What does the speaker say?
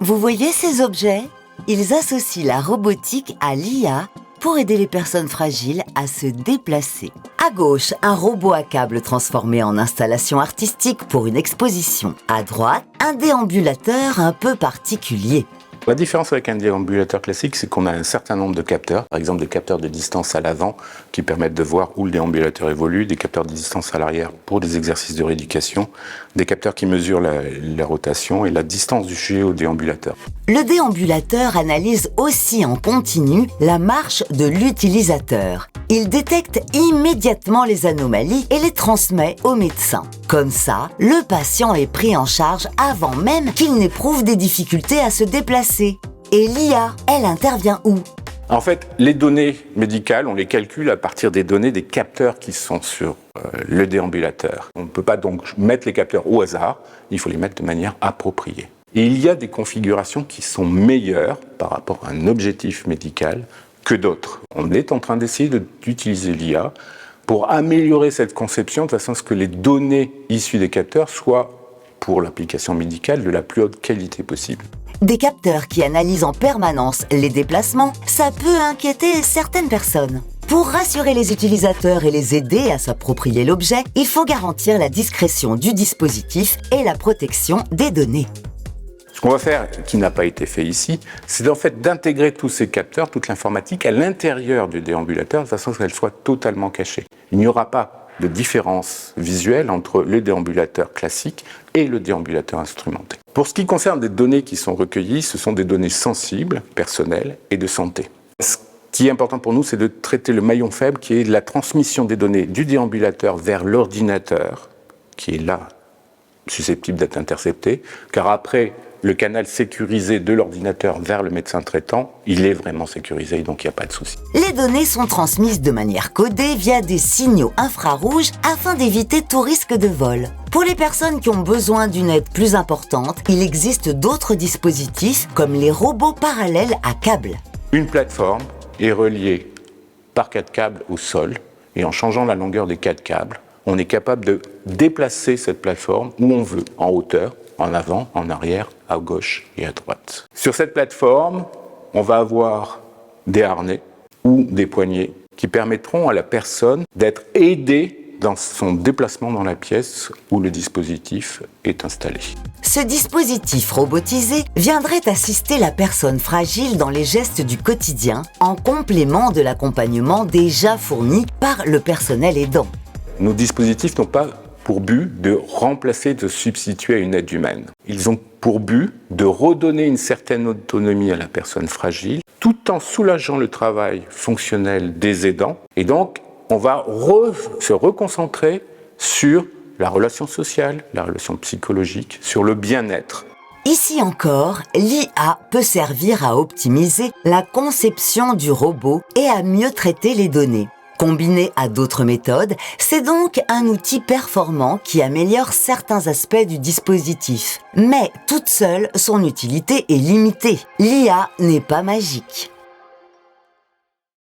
Vous voyez ces objets? Ils associent la robotique à l'IA pour aider les personnes fragiles à se déplacer. À gauche, un robot à câble transformé en installation artistique pour une exposition. À droite, un déambulateur un peu particulier. La différence avec un déambulateur classique, c'est qu'on a un certain nombre de capteurs, par exemple des capteurs de distance à l'avant qui permettent de voir où le déambulateur évolue, des capteurs de distance à l'arrière pour des exercices de rééducation, des capteurs qui mesurent la rotation et la distance du sujet au déambulateur. Le déambulateur analyse aussi en continu la marche de l'utilisateur. Il détecte immédiatement les anomalies et les transmet au médecin. Comme ça, le patient est pris en charge avant même qu'il n'éprouve des difficultés à se déplacer. Et l'IA, elle intervient où? En fait, les données médicales, on les calcule à partir des données des capteurs qui sont sur le déambulateur. On ne peut pas donc mettre les capteurs au hasard, il faut les mettre de manière appropriée. Et il y a des configurations qui sont meilleures par rapport à un objectif médical que d'autres. On est en train d'essayer d'utiliser l'IA pour améliorer cette conception de façon à ce que les données issues des capteurs soient, pour l'application médicale, de la plus haute qualité possible. Des capteurs qui analysent en permanence les déplacements, ça peut inquiéter certaines personnes. Pour rassurer les utilisateurs et les aider à s'approprier l'objet, il faut garantir la discrétion du dispositif et la protection des données. Ce qu'on va faire, qui n'a pas été fait ici, c'est en fait d'intégrer tous ces capteurs, toute l'informatique à l'intérieur du déambulateur de façon à ce qu'elle soit totalement cachée. Il n'y aura pas de différence visuelle entre le déambulateur classique et le déambulateur instrumenté. Pour ce qui concerne des données qui sont recueillies, ce sont des données sensibles, personnelles et de santé. Ce qui est important pour nous, c'est de traiter le maillon faible qui est la transmission des données du déambulateur vers l'ordinateur, qui est là, susceptible d'être intercepté, car après, le canal sécurisé de l'ordinateur vers le médecin traitant, il est vraiment sécurisé, donc il n'y a pas de souci. Les données sont transmises de manière codée via des signaux infrarouges afin d'éviter tout risque de vol. Pour les personnes qui ont besoin d'une aide plus importante, il existe d'autres dispositifs comme les robots parallèles à câble. Une plateforme est reliée par 4 câbles au sol et en changeant la longueur des 4 câbles, on est capable de déplacer cette plateforme où on veut, en hauteur, en avant, en arrière, à gauche et à droite. Sur cette plateforme, on va avoir des harnais ou des poignées qui permettront à la personne d'être aidée dans son déplacement dans la pièce où le dispositif est installé. Ce dispositif robotisé viendrait assister la personne fragile dans les gestes du quotidien en complément de l'accompagnement déjà fourni par le personnel aidant. Nos dispositifs n'ont pas pour but de remplacer, de substituer à une aide humaine. Ils ont pour but de redonner une certaine autonomie à la personne fragile, tout en soulageant le travail fonctionnel des aidants. Et donc, on va se reconcentrer sur la relation sociale, la relation psychologique, sur le bien-être. Ici encore, l'IA peut servir à optimiser la conception du robot et à mieux traiter les données. Combiné à d'autres méthodes, c'est donc un outil performant qui améliore certains aspects du dispositif. Mais toute seule, son utilité est limitée. L'IA n'est pas magique.